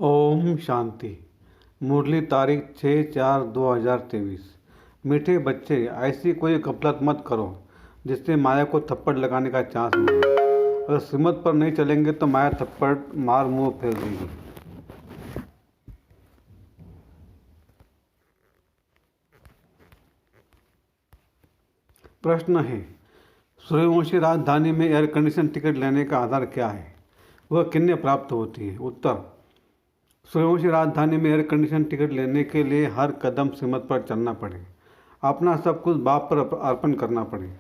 ओम शांति। मुरली तारीख 6/4/2023। मीठे बच्चे, ऐसी कोई गफलत मत करो जिससे माया को थप्पड़ लगाने का चांस मिले। अगर श्रीमत पर नहीं चलेंगे तो माया थप्पड़ मार मुंह फेर देगी। प्रश्न है, सूर्यवंशी राजधानी में एयर कंडीशन टिकट लेने का आधार क्या है? वह किन्हें प्राप्त होती है? उत्तर, सूर्यवंशी राजधानी में एयर कंडीशन टिकट लेने के लिए हर कदम श्रीमत पर चलना पड़े, अपना सब कुछ बाप पर अर्पण करना पड़े।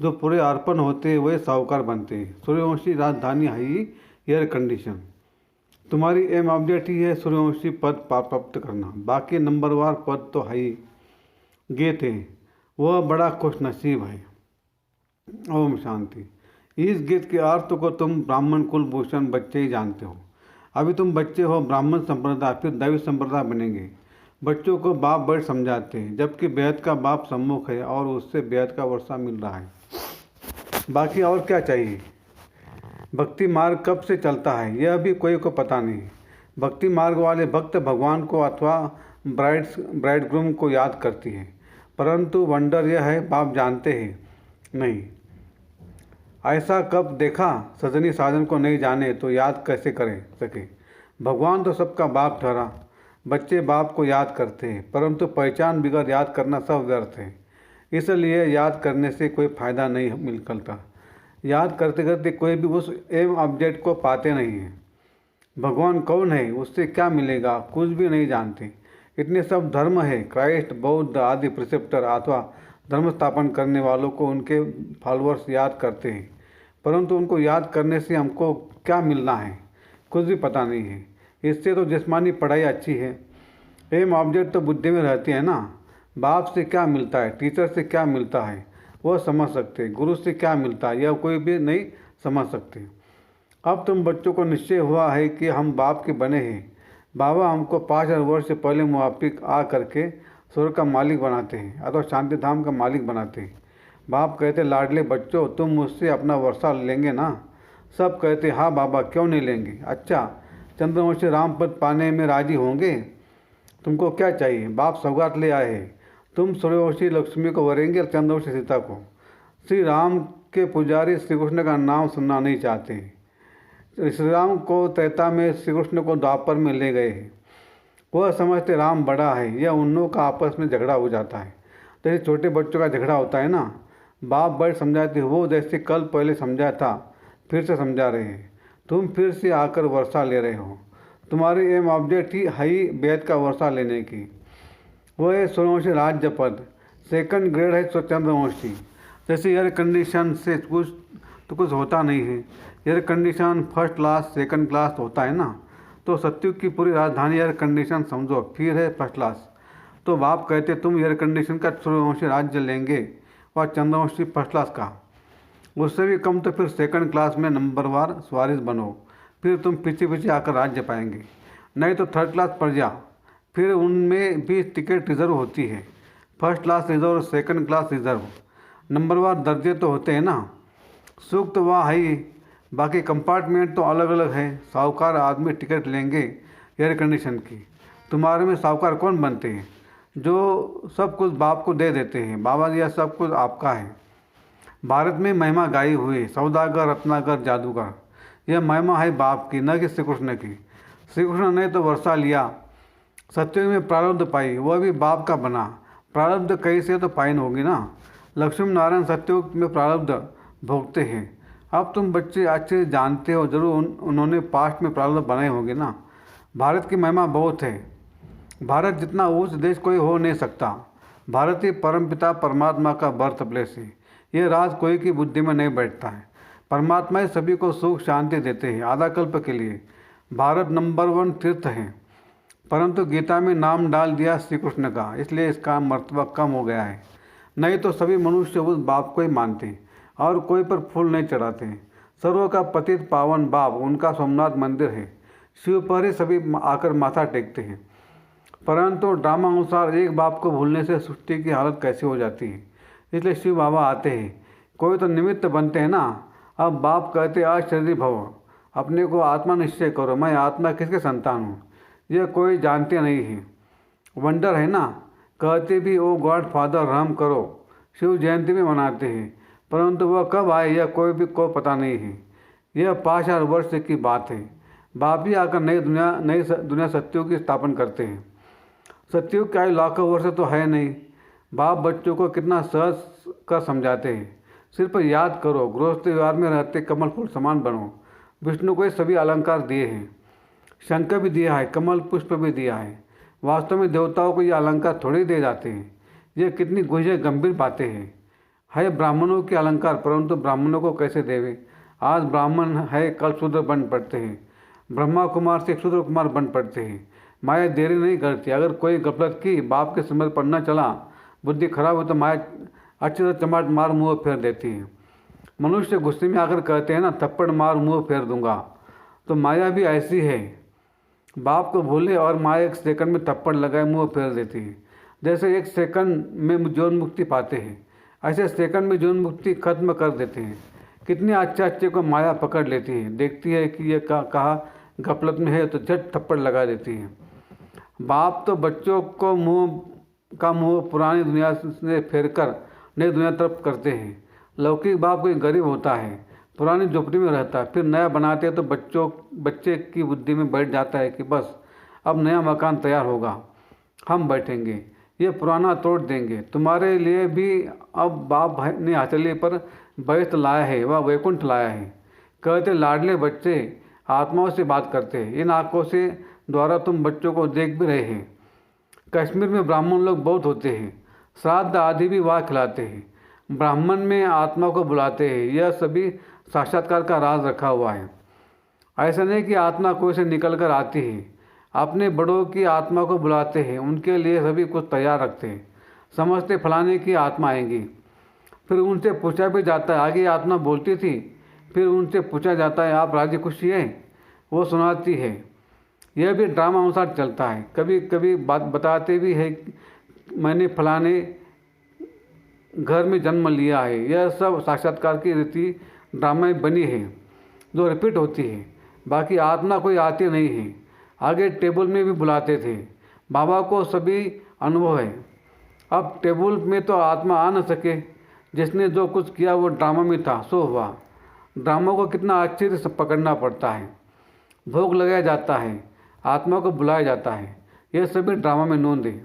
जो पूरे अर्पण होते हैं वही साहूकार बनते हैं। सूर्यवंशी राजधानी है ही एयर कंडीशन। तुम्हारी एम ऑब्जेक्ट ही है सूर्यवंशी पद प्राप्त करना, बाकी नंबरवार पद तो है ही। गेत है, वह बड़ा खुशनसीब है। ओम शांति। इस गीत के अर्थ को तुम ब्राह्मण कुलभूषण बच्चे ही जानते हो। अभी तुम बच्चे हो, ब्राह्मण संप्रदाय फिर दैवी संप्रदाय बनेंगे। बच्चों को बाप बड़े समझाते हैं, जबकि बेहद का बाप सम्मुख है और उससे बेहद का वर्षा मिल रहा है। बाकी और क्या चाहिए? भक्ति मार्ग कब से चलता है यह भी कोई को पता नहीं। भक्ति मार्ग वाले भक्त भगवान को अथवा ब्राइडग्रूम को याद करती है, परंतु वंडर यह है बाप जानते हैं नहीं। ऐसा कब देखा? सजनी साजन को नहीं जाने तो याद कैसे करें सके? भगवान तो सबका बाप ठहरा। बच्चे बाप को याद करते हैं, परंतु पहचान बिगड़ याद करना सब व्यर्थ है। इसलिए याद करने से कोई फायदा नहीं निकलता। याद करते करते कोई भी उस एम ऑब्जेक्ट को पाते नहीं हैं। भगवान कौन है, उससे क्या मिलेगा, कुछ भी नहीं जानते। इतने सब धर्म है, क्राइस्ट, बौद्ध आदि प्रिसेप्टर अथवा धर्म स्थापन करने वालों को उनके फॉलोअर्स याद करते हैं, परंतु उनको याद करने से हमको क्या मिलना है कुछ भी पता नहीं है। इससे तो जिस्मानी पढ़ाई अच्छी है। एम ऑब्जेक्ट तो बुद्धि में रहती है ना। बाप से क्या मिलता है, टीचर से क्या मिलता है वह समझ सकते, गुरु से क्या मिलता है यह कोई भी नहीं समझ सकते। अब तुम बच्चों को निश्चय हुआ है कि हम बाप के बने हैं। बाबा हमको 5000 वर्ष से पहले मुआफिक आ करके स्वर्ग का मालिक बनाते हैं अथवा शांति धाम का मालिक बनाते हैं। बाप कहते, लाडले बच्चों तुम मुझसे अपना वर्षा लेंगे ना? सब कहते, हाँ बाबा क्यों नहीं लेंगे। अच्छा, चंद्रवंशी रामपद पाने में राजी होंगे? तुमको क्या चाहिए? बाप सौगात ले आए हैं। तुम सूर्यवंशी लक्ष्मी को वरेंगे और चंद्रवंशी सीता को। श्री राम के पुजारी श्री कृष्ण का नाम सुनना नहीं चाहते हैं। श्री राम को त्रेता में, श्री कृष्ण को द्वापर में ले गए हैं। वह समझते राम बड़ा है, यह उन लोगों का आपस में झगड़ा हो जाता है जैसे छोटे बच्चों का झगड़ा होता है ना। बाप बड़े समझाते वो जैसे कल पहले समझा था फिर से समझा रहे हैं। तुम फिर से आकर वर्षा ले रहे हो। तुम्हारी एम ऑब्जेक्ट ही है वेद का वर्षा लेने की। वह है सूर्यवंशी राज्य पद, सेकंड ग्रेड है चंद्रवंशी। जैसे एयर कंडीशन से कुछ होता नहीं है। Air condition first class second class होता है ना, तो सत्युग की पूरी राजधानी एयर कंडीशन समझो, फिर है फर्स्ट क्लास। तो बाप कहते तुम एयर कंडीशन का सूर्यवंशी राज्य लेंगे और चंद्रवंशी फर्स्ट क्लास का। उससे भी कम तो फिर सेकंड क्लास में नंबरवार सवारिस बनो, फिर तुम पीछे पीछे आकर राज्य पाएंगे। नहीं तो थर्ड क्लास प्रजा, फिर उनमें भी टिकट रिजर्व होती है। First class reserve, second class reserve, नंबरवार दर्जे तो होते हैं ना। सुख तो वहाँ है ही, बाकी कंपार्टमेंट तो अलग अलग है। साहूकार आदमी टिकट लेंगे एयर कंडीशन की। तुम्हारे में साहूकार कौन बनते हैं? जो सब कुछ बाप को दे देते हैं। बाबा यह सब कुछ आपका है। भारत में महिमा गाई हुई, सौदागर, रत्नाकर, जादूगर, यह महिमा है बाप की, न कि श्री कृष्ण की। श्री कृष्ण ने तो वर्षा लिया, सत्युग में प्रारब्ध पाई, वह भी बाप का बना। प्रारब्ध कहीं से तो पाइन होगी ना। लक्ष्मी नारायण सत्युग में प्रारब्ध भोगते हैं। अब तुम बच्चे अच्छे जानते हो, जरूर उन्होंने पास्ट में प्रारब्ध बनाए होंगे ना। भारत की महिमा बहुत है। भारत जितना ऊंच देश कोई हो नहीं सकता। भारत ही परमपिता परमात्मा का बर्थ प्लेस है। ये राज कोई की बुद्धि में नहीं बैठता है। परमात्मा ही सभी को सुख शांति देते हैं आधा कल्प के लिए। भारत नंबर 1 तीर्थ है, परंतु गीता में नाम डाल दिया श्री कृष्ण का, इसलिए इसका मर्तबा कम हो गया है। नहीं तो सभी मनुष्य उस बाप को ही मानते हैं और कोई पर फूल नहीं चढ़ाते हैं। सर्व का पतित पावन बाप, उनका सोमनाथ मंदिर है। शिव पर ही सभी आकर माथा टेकते हैं। परंतु ड्रामा अनुसार एक बाप को भूलने से सृष्टि की हालत कैसी हो जाती है, इसलिए शिव बाबा आते हैं। कोई तो निमित्त बनते हैं ना। अब बाप कहते आश्चर्य भव, अपने को आत्मा निश्चय करो, मैं आत्मा किसके संतान हूँ। यह कोई जानते नहीं है। वंडर है ना, कहते भी ओ गॉड फादर रहम करो। शिव जयंती भी मनाते हैं, परंतु वह कब आए यह कोई भी को पता नहीं है। यह 5000 वर्ष की बात है। बाप ही आकर नई दुनिया सत्युग की स्थापना करते हैं। सत्युग की आयु लाखों वर्ष तो है नहीं। बाप बच्चों को कितना सहज कर समझाते हैं। सिर्फ याद करो, गृहस्थ व्यवहार में रहते कमल फूल समान बनो। विष्णु को ये सभी अलंकार दिए हैं, शंख भी दिया है, कमल पुष्प भी दिया है। वास्तव में देवताओं को ये अलंकार थोड़े दे जाते हैं। ये कितनी गुझे गंभीर बातें हैं। है ब्राह्मणों के अलंकार, परंतु ब्राह्मणों को कैसे देवे। आज ब्राह्मण है, कल शूद्र बन पड़ते हैं। ब्रह्मा कुमार से शूद्र कुमार बन पड़ते हैं। माया देरी नहीं करती। अगर कोई गलत की बाप के समय पढ़ना चला, बुद्धि खराब हो तो माया अच्छी तरह चमाट मार मुँह फेर देती है। मनुष्य गुस्से में आकर कहते हैं ना, थप्पड़ मार मुँह फेर दूंगा। तो माया भी ऐसी है। बाप को भूले और माया 1 सेकंड में थप्पड़ लगाए मुँह फेर देती है। जैसे 1 सेकंड में जीवन मुक्ति पाते हैं, ऐसे सेकंड में जीवन मुक्ति खत्म कर देते हैं। कितने अच्छे को माया पकड़ लेती है। देखती है कि ये कहा गफलत में है तो झट थप्पड़ लगा देती है। बाप तो बच्चों को मुँह पुरानी दुनिया से फेर कर नई दुनिया तरफ करते हैं। लौकिक बाप कोई गरीब होता है, पुरानी झोपड़ी में रहता है, फिर नया बनाते हैं तो बच्चे की बुद्धि में बैठ जाता है कि बस अब नया मकान तैयार होगा, हम बैठेंगे, ये पुराना तोड़ देंगे। तुम्हारे लिए भी अब बाप ने हथेली पर बैठ लाया है, वह वैकुंठ लाया है। कहते लाडले बच्चे आत्माओं से बात करते हैं। इन आँखों से द्वारा तुम बच्चों को देख भी रहे हैं। कश्मीर में ब्राह्मण लोग बहुत होते हैं, श्राद्ध आदि भी वहाँ खिलाते हैं। ब्राह्मण में आत्मा को बुलाते हैं। यह सभी साक्षात्कार का राज रखा हुआ है। ऐसा नहीं कि आत्मा कोई से निकल कर आती है। अपने बड़ों की आत्मा को बुलाते हैं, उनके लिए सभी कुछ तैयार रखते हैं। समझते फलाने की आत्मा आएंगी, फिर उनसे पूछा भी जाता है आगे आत्मा बोलती थी, फिर उनसे पूछा जाता है आप राजी खुशी है, वो सुनाती है। यह भी ड्रामा अनुसार चलता है। कभी कभी बात बताते भी है मैंने फलाने घर में जन्म लिया है। यह सब साक्षात्कार की रीति ड्रामा में बनी है जो रिपीट होती है। बाकी आत्मा कोई आती नहीं है। आगे टेबल में भी बुलाते थे। बाबा को सभी अनुभव है। अब टेबल में तो आत्मा आ न सके। जिसने जो कुछ किया वो ड्रामा में था, सो हुआ। ड्रामा को कितना अच्छे से पकड़ना पड़ता है। भोग लगाया जाता है, आत्मा को बुलाया जाता है। यह सभी ड्रामा में नोंद है।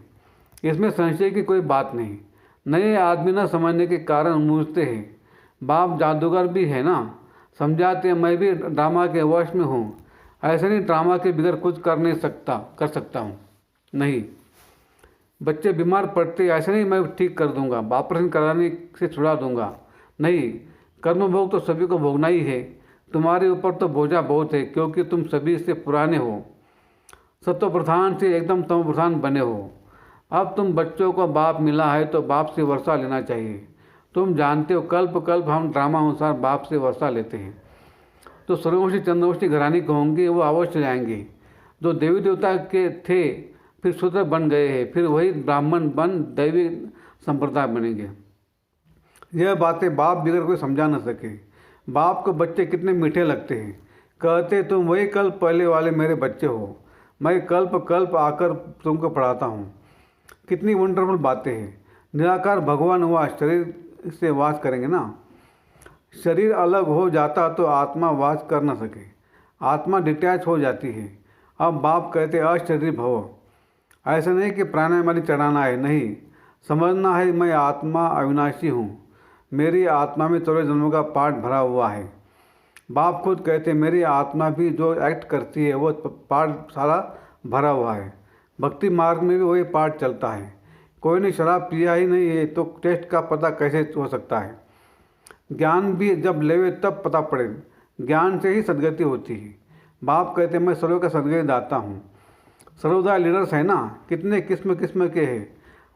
इसमें संशय की कोई बात नहीं। नए आदमी न समझने के कारण मूझते हैं। बाप जादूगर भी है ना, समझाते हैं मैं भी ड्रामा के वश में हूँ। ऐसे नहीं ड्रामा के बगैर कुछ कर सकता हूँ। नहीं, बच्चे बीमार पड़ते ऐसे नहीं मैं ठीक कर दूंगा, ऑपरेशन कराने से छुड़ा दूंगा। नहीं, कर्म भोग तो सभी को भोगना ही है। तुम्हारे ऊपर तो बोझा बहुत है, क्योंकि तुम सभी से पुराने हो। सत्व प्रधान से एकदम तम प्रधान बने हो। अब तुम बच्चों को बाप मिला है तो बाप से वर्षा लेना चाहिए। तुम जानते हो कल्प कल्प हम ड्रामा अनुसार बाप से वर्षा लेते हैं। तो सूर्यवंशी चंद्रवंशी घराने के होंगे वो अवश्य जाएंगे। जो देवी देवता के थे फिर शूद्र बन गए हैं, फिर वही ब्राह्मण बन दैवी संप्रदाय बनेंगे। यह बातें बाप बिगड़ कोई समझा न सके। बाप को बच्चे कितने मीठे लगते हैं। कहते तुम वही कल्प पहले वाले मेरे बच्चे हो, मैं कल्प कल्प आकर तुमको पढ़ाता हूँ। कितनी वंडरफुल बातें हैं। निराकार भगवान हुआ, शरीर से वास करेंगे ना। शरीर अलग हो जाता तो आत्मा वास कर न सके, आत्मा डिटैच हो जाती है। अब बाप कहते अशरीर भव। ऐसा नहीं कि प्राणायाम चढ़ाना है, नहीं, समझना है मैं आत्मा अविनाशी हूँ। मेरी आत्मा में 14 जन्मों का पाठ भरा हुआ है। बाप खुद कहते मेरी आत्मा भी जो एक्ट करती है वो पाठ सारा भरा हुआ है। भक्ति मार्ग में भी वही पाठ चलता है। कोई ने शराब पिया ही नहीं है तो टेस्ट का पता कैसे हो सकता है। ज्ञान भी जब लेवे तब पता पड़े। ज्ञान से ही सदगति होती है। बाप कहते मैं सर्व का सदगति दाता हूँ। सर्वदा लीडर्स है ना, कितने किस्म किस्म के हैं।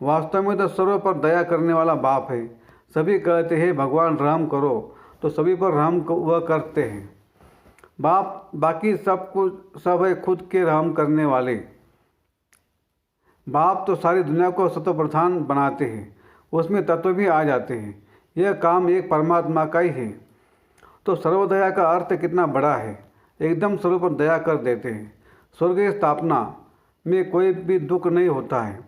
वास्तव में तो सर्व पर दया करने वाला बाप है। सभी कहते हैं भगवान रहम करो तो सभी पर रहम वह करते हैं। बाप बाकी सब है खुद के रहम करने वाले। बाप तो सारी दुनिया को सत्व प्रधान बनाते हैं, उसमें तत्व भी आ जाते हैं। यह काम एक परमात्मा का ही है। तो सर्वदया का अर्थ कितना बड़ा है। एकदम सर्व पर दया कर देते हैं। स्वर्ग की स्थापना में कोई भी दुख नहीं होता है।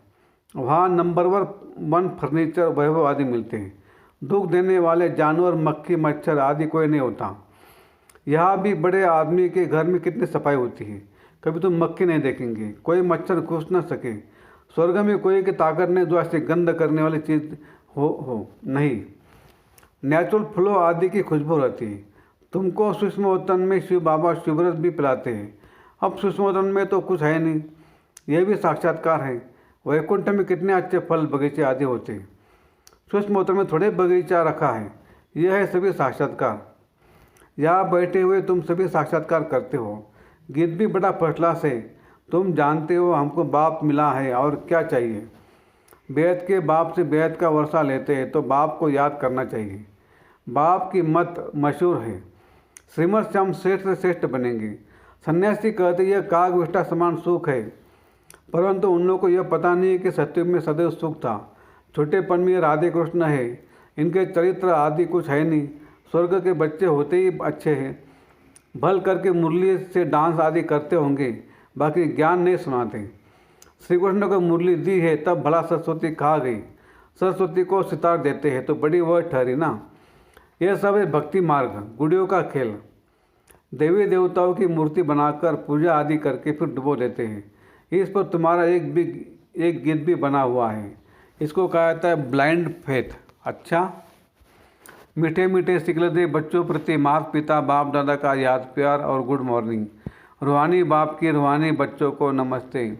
वहाँ नंबर 1 फर्नीचर, वैभव आदि मिलते हैं। दुख देने वाले जानवर, मक्खी, मच्छर आदि कोई नहीं होता। यहाँ भी बड़े आदमी के घर में कितनी सफाई होती है, कभी तुम मक्खी नहीं देखेंगे, कोई मच्छर घुस न सके। स्वर्ग में कोई की ताकत नहीं जो ऐसे गंध करने वाली चीज़ हो नहीं। नेचुरल फूलों आदि की खुशबू रहती है। तुमको सूक्ष्मवतन में शिव बाबा शिवरस भी पिलाते हैं। अब सूक्ष्मवतन में तो कुछ है नहीं, यह भी साक्षात्कार है। वैकुंठ में कितने अच्छे फल बगीचे आदि होते हैं, सूक्ष्मवतन में थोड़े बगीचा रखा है। यह है सभी साक्षात्कार। यहाँ बैठे हुए तुम सभी साक्षात्कार करते हो। गीत भी बड़ा फर्स्ट क्लास है। तुम जानते हो हमको बाप मिला है और क्या चाहिए। बेद के बाप से बेद का वर्षा लेते हैं तो बाप को याद करना चाहिए। बाप की मत मशहूर है, श्रीमत से हम श्रेष्ठ से श्रेष्ठ बनेंगे। सन्यासी कहते यह काग विष्ठा समान सुख है, परंतु उन लोगों को यह पता नहीं है कि सत्युग में सदैव सुख था। छोटेपन में राधे कृष्ण है, इनके चरित्र आदि कुछ है नहीं। स्वर्ग के बच्चे होते ही अच्छे हैं, भल करके मुरली से डांस आदि करते होंगे, बाकी ज्ञान नहीं सुनाते। श्री कृष्ण को मुरली दी है तब भला सरस्वती कहा गई। सरस्वती को सितार देते हैं तो बड़ी वह ठहरी ना। यह सब है भक्ति मार्ग, गुड़ियों का खेल। देवी देवताओं की मूर्ति बनाकर पूजा आदि करके फिर डुबो देते हैं। इस पर तुम्हारा एक गीत भी बना हुआ है, इसको कहा जाता है ब्लाइंड फेथ। अच्छा, मीठे मीठे सिकलते बच्चों प्रति माता पिता बाप दादा का याद प्यार और गुड मॉर्निंग। रूहानी बाप की रूहानी बच्चों को नमस्ते।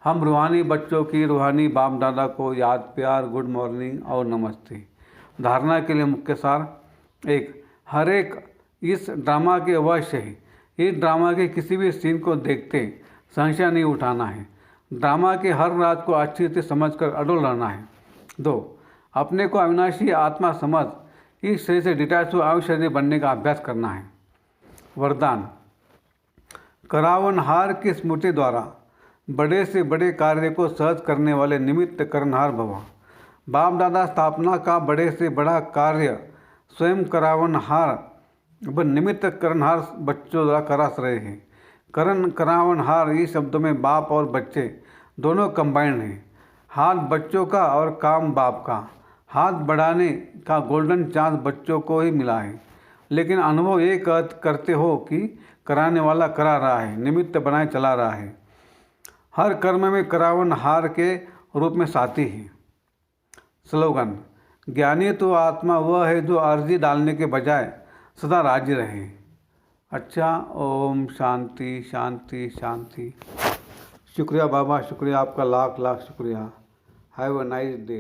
हम रूहानी बच्चों की रूहानी बाप दादा को याद प्यार, गुड मॉर्निंग और नमस्ते। धारणा के लिए मुख्य सार: 1. हर एक इस ड्रामा के अवश्य है। इस ड्रामा के किसी भी सीन को देखते संशय नहीं उठाना है। ड्रामा के हर राज को अच्छी तरह समझकर अडोल रहना है। 2. अपने को अविनाशी आत्मा समझ इस शरीर से डिटैच हुआ अविशरीर बनने का अभ्यास करना है। वरदान: करावनहार की स्मृति द्वारा बड़े से बड़े कार्य को सहज करने वाले निमित्त करनहार भव। बाप दादा स्थापना का बड़े से बड़ा कार्य स्वयं करावनहार व निमित्त करनहार बच्चों द्वारा करा रहे हैं। करावनहार इस शब्दों में बाप और बच्चे दोनों कंबाइंड हैं। हाथ बच्चों का और काम बाप का। हाथ बढ़ाने का गोल्डन चांस बच्चों को ही मिला है, लेकिन अनुभव ये करते हो कि कराने वाला करा रहा है, निमित्त बनाए चला रहा है। हर कर्म में करावनहार के रूप में साथी है। स्लोगन: ज्ञानी तो आत्मा वह है जो अर्जी डालने के बजाय सदा राजी रहे। अच्छा, ओम शांति शांति शांति। शुक्रिया बाबा, शुक्रिया आपका, लाख लाख शुक्रिया। Have a nice day.